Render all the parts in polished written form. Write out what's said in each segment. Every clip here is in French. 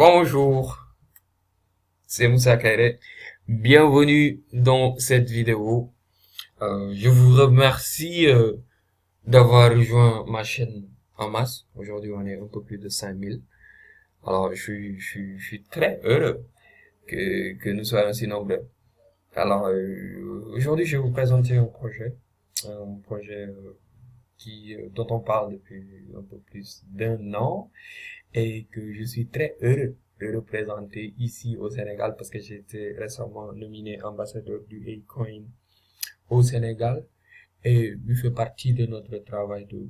Bonjour, c'est Moussa Kaire. Bienvenue dans cette vidéo. Je vous remercie d'avoir rejoint ma chaîne en masse. Aujourd'hui, on est un peu plus de 5000. Alors, je suis très heureux que nous soyons si nombreux. Alors, aujourd'hui, je vais vous présenter un projet dont on parle depuis un peu plus d'un an et que je suis très heureux de représenter ici au Sénégal parce que j'ai été récemment nominé ambassadeur du Acoin au Sénégal et il fait partie de notre travail de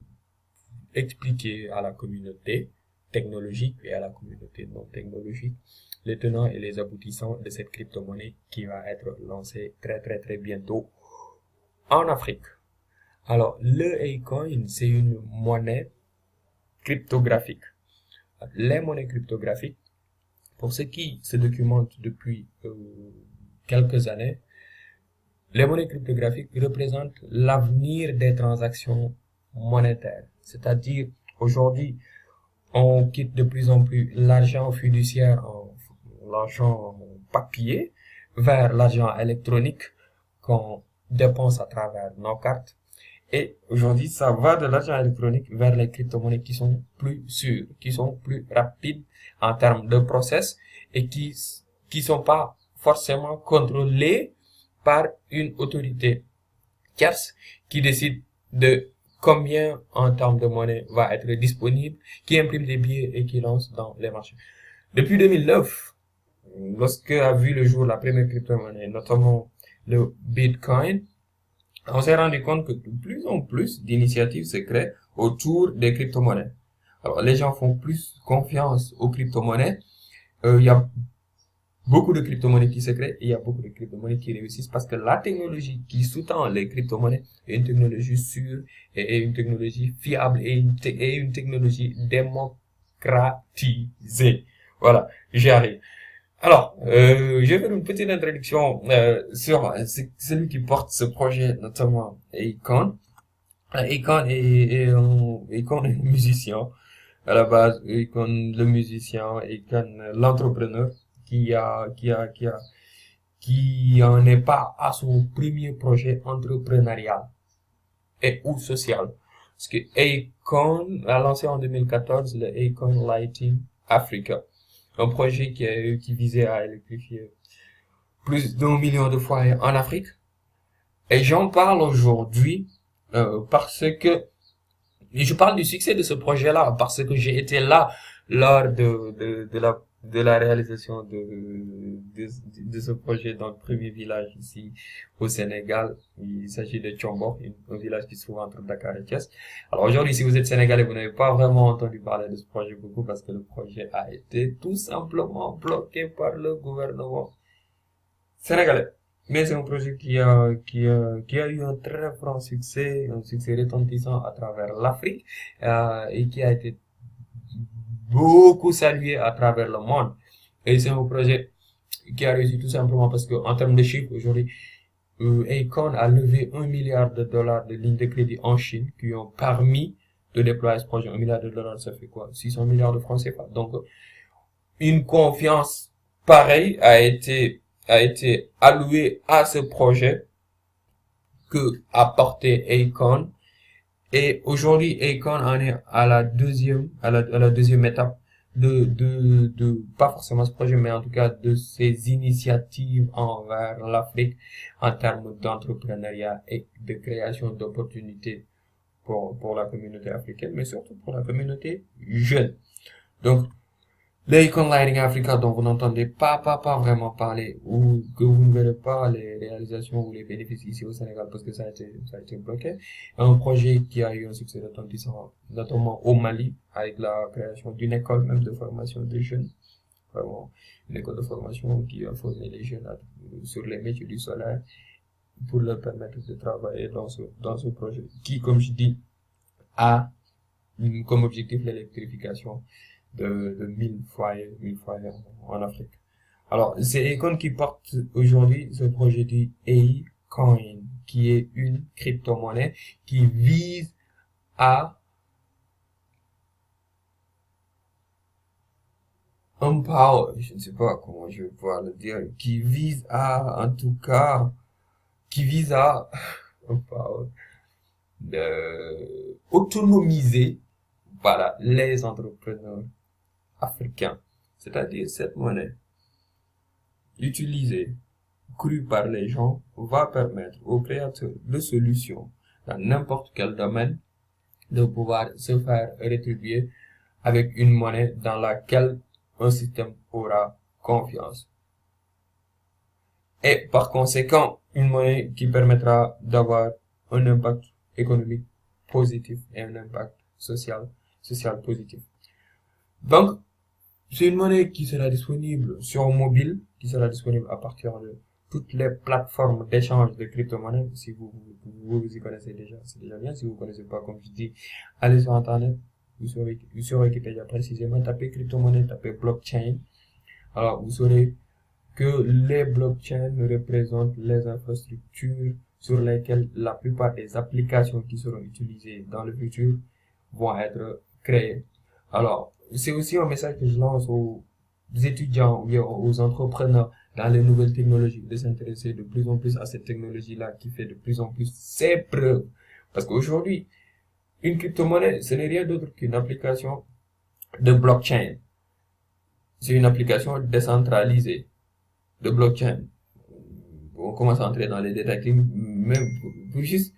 expliquer à la communauté technologique et à la communauté non technologique les tenants et les aboutissants de cette crypto-monnaie qui va être lancée très très très bientôt en Afrique. Alors, le Acoin, c'est une monnaie cryptographique. Les monnaies cryptographiques, pour ceux qui se documentent depuis quelques années, les monnaies cryptographiques représentent l'avenir des transactions monétaires. C'est-à-dire, aujourd'hui, on quitte de plus en plus l'argent fiduciaire, l'argent papier, vers l'argent électronique qu'on dépense à travers nos cartes. Et aujourd'hui, ça va de l'argent électronique vers les crypto-monnaies qui sont plus sûres, qui sont plus rapides en termes de process et qui sont pas forcément contrôlées par une autorité tierce qui décide de combien en termes de monnaie va être disponible, qui imprime des billets et qui lance dans les marchés. Depuis 2009, lorsque a vu le jour la première crypto-monnaie, notamment le Bitcoin, on s'est rendu compte que de plus en plus d'initiatives se créent autour des crypto-monnaies. Alors, les gens font plus confiance aux crypto-monnaies. Il y a beaucoup de crypto-monnaies qui se créent et il y a beaucoup de crypto-monnaies qui réussissent parce que la technologie qui sous-tend les crypto-monnaies est une technologie sûre et une technologie fiable et une technologie démocratisée. Voilà, j'y arrive. Alors, je vais faire une petite introduction sur celui qui porte ce projet, notamment Akon. Akon Akon est un musicien. À la base, Akon le musicien, Akon l'entrepreneur qui en est pas à son premier projet entrepreneurial et ou social. Parce que Akon a lancé en 2014 le Akon Lighting Africa, un projet qui visait à électrifier plus d'1 million de foyers en Afrique. Et j'en parle aujourd'hui parce que et je parle du succès de ce projet-là parce que j'ai été là lors de la réalisation de ce projet dans le premier village ici au Sénégal. Il s'agit de Tchombor, un village qui se trouve entre Dakar et Thiès. Alors aujourd'hui, si vous êtes sénégalais, vous n'avez pas vraiment entendu parler de ce projet beaucoup parce que le projet a été tout simplement bloqué par le gouvernement sénégalais. Mais c'est un projet qui a eu un très grand succès, un succès retentissant à travers l'Afrique, et qui a été beaucoup salué à travers le monde. Et c'est un projet qui a réussi tout simplement parce que, en termes de chiffres, aujourd'hui, Akon a levé 1 milliard de dollars de lignes de crédit en Chine qui ont permis de déployer ce projet. 1 milliard de dollars, ça fait quoi? 600 milliards de francs CFA. Donc, une confiance pareille a été allouée à ce projet que a porté Akon. Et aujourd'hui, Akon en est à la deuxième étape pas forcément ce projet, mais en tout cas de ses initiatives envers l'Afrique en termes d'entrepreneuriat et de création d'opportunités pour la communauté africaine, mais surtout pour la communauté jeune. Donc, l'Icon Lighting Africa dont vous n'entendez pas vraiment parler ou que vous ne verrez pas les réalisations ou les bénéfices ici au Sénégal parce que ça a été bloqué. Un projet qui a eu un succès retentissant, notamment au Mali, avec la création d'une école même de formation de jeunes. Vraiment, une école de formation qui a formé les jeunes sur les métiers du solaire pour leur permettre de travailler dans ce projet qui, comme je dis, a comme objectif l'électrification de 1000 foyers en Afrique. Alors, c'est Econ qui porte aujourd'hui ce projet du Acoin, qui est une crypto-monnaie qui vise à empower, je ne sais pas comment je vais pouvoir le dire, qui vise à, en tout cas, qui vise à empower, autonomiser, voilà, les entrepreneurs africains. C'est-à-dire cette monnaie utilisée, crue par les gens, va permettre aux créateurs de solutions dans n'importe quel domaine de pouvoir se faire rétribuer avec une monnaie dans laquelle un système aura confiance. Et par conséquent, une monnaie qui permettra d'avoir un impact économique positif et un impact social positif. Donc, c'est une monnaie qui sera disponible sur mobile, qui sera disponible à partir de toutes les plateformes d'échange de crypto-monnaies. Si vous y connaissez déjà, c'est déjà bien. Si vous ne connaissez pas, comme je dis, allez sur Internet, sur Wikipédia précisément, tapez crypto-monnaie, tapez blockchain. Alors, vous saurez que les blockchains représentent les infrastructures sur lesquelles la plupart des applications qui seront utilisées dans le futur vont être créées. Alors, c'est aussi un message que je lance aux étudiants ou aux entrepreneurs dans les nouvelles technologies de s'intéresser de plus en plus à cette technologie-là qui fait de plus en plus ses preuves. Parce qu'aujourd'hui, une crypto-monnaie, ce n'est rien d'autre qu'une application de blockchain. C'est une application décentralisée de blockchain. On commence à entrer dans les détails, mais pour juste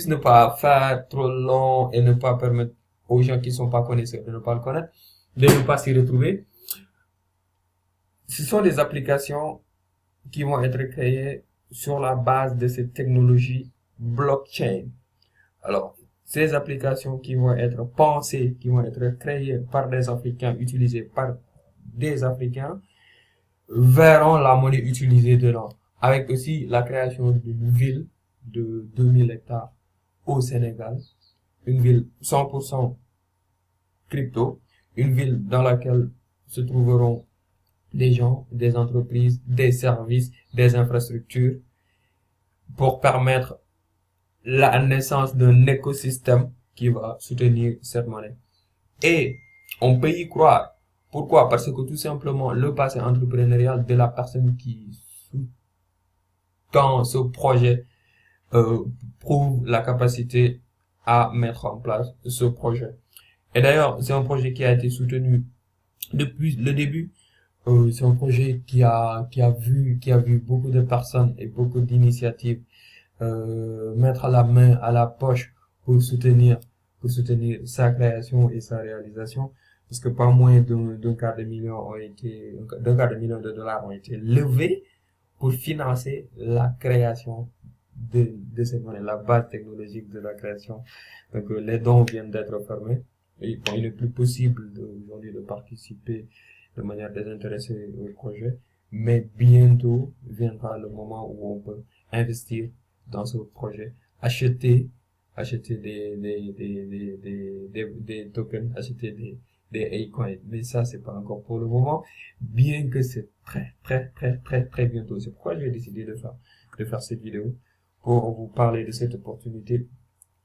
ne pas faire trop long et ne pas permettre aux gens qui ne sont pas connaisseurs de ne pas le connaître, de ne pas s'y retrouver. Ce sont des applications qui vont être créées sur la base de cette technologie blockchain. Alors, ces applications qui vont être pensées, qui vont être créées par des Africains, utilisées par des Africains, verront la monnaie utilisée dedans. Avec aussi la création d'une ville de 2000 hectares au Sénégal, une ville 100% crypto, une ville dans laquelle se trouveront des gens, des entreprises, des services, des infrastructures pour permettre la naissance d'un écosystème qui va soutenir cette monnaie. Et on peut y croire. Pourquoi? Parce que tout simplement, le passé entrepreneurial de la personne qui sous-tend ce projet prouve la capacité à mettre en place ce projet. Et d'ailleurs, c'est un projet qui a été soutenu depuis le début. C'est un projet qui a vu beaucoup de personnes et beaucoup d'initiatives mettre la main à la poche pour soutenir sa création et sa réalisation, parce que pas moins d'un quart de million de dollars ont été levés pour financer la création de cette monnaie, la base technologique de la création. Donc les dons viennent d'être fermés et bon, il n'est plus possible aujourd'hui de participer de manière désintéressée au projet, mais bientôt viendra le moment où on peut investir dans ce projet, acheter des tokens, acheter des A-coins. Mais ça, c'est pas encore pour le moment, bien que c'est très bientôt. C'est pourquoi j'ai décidé de faire cette vidéo pour vous parler de cette opportunité.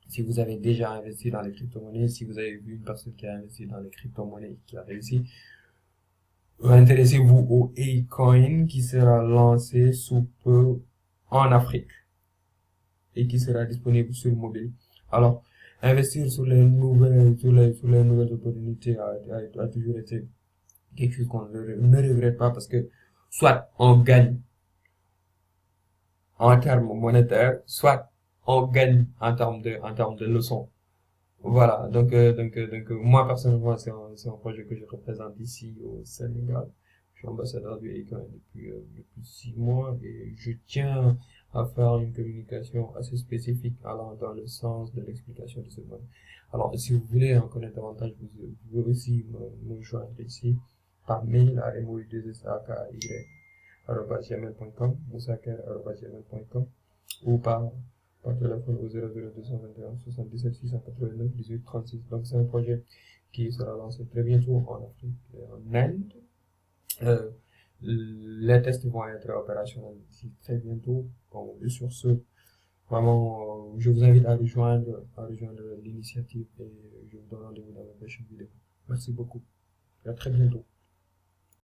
Si vous avez déjà investi dans les crypto-monnaies, si vous avez vu une personne qui a investi dans les crypto-monnaies et qui a réussi, intéressez-vous au A-coin qui sera lancé sous peu en Afrique et qui sera disponible sur mobile. Alors, investir sur les nouvelles opportunités a toujours été quelque chose qu'on ne regrette pas, parce que soit on gagne en termes monétaires, soit on gagne en termes de leçons. Voilà, donc moi personnellement, c'est un projet que je représente ici au Sénégal. Je suis ambassadeur du Econ depuis 6 mois, et je tiens à faire une communication assez spécifique allant dans le sens de l'explication de ce mode. Alors, si vous voulez en connaître davantage, vous pouvez aussi me joindre ici par mail à mou2saki@gmail.com, mousaker@gmail.com, ou par téléphone au 00221 77 689 18 36. Donc c'est un projet qui sera lancé très bientôt en Afrique et en Inde. Les tests vont être opérationnels ici très bientôt. Bon, et sur ce, vraiment, je vous invite à rejoindre l'initiative, et je vous donne rendez-vous dans la prochaine vidéo. Merci beaucoup et à très bientôt.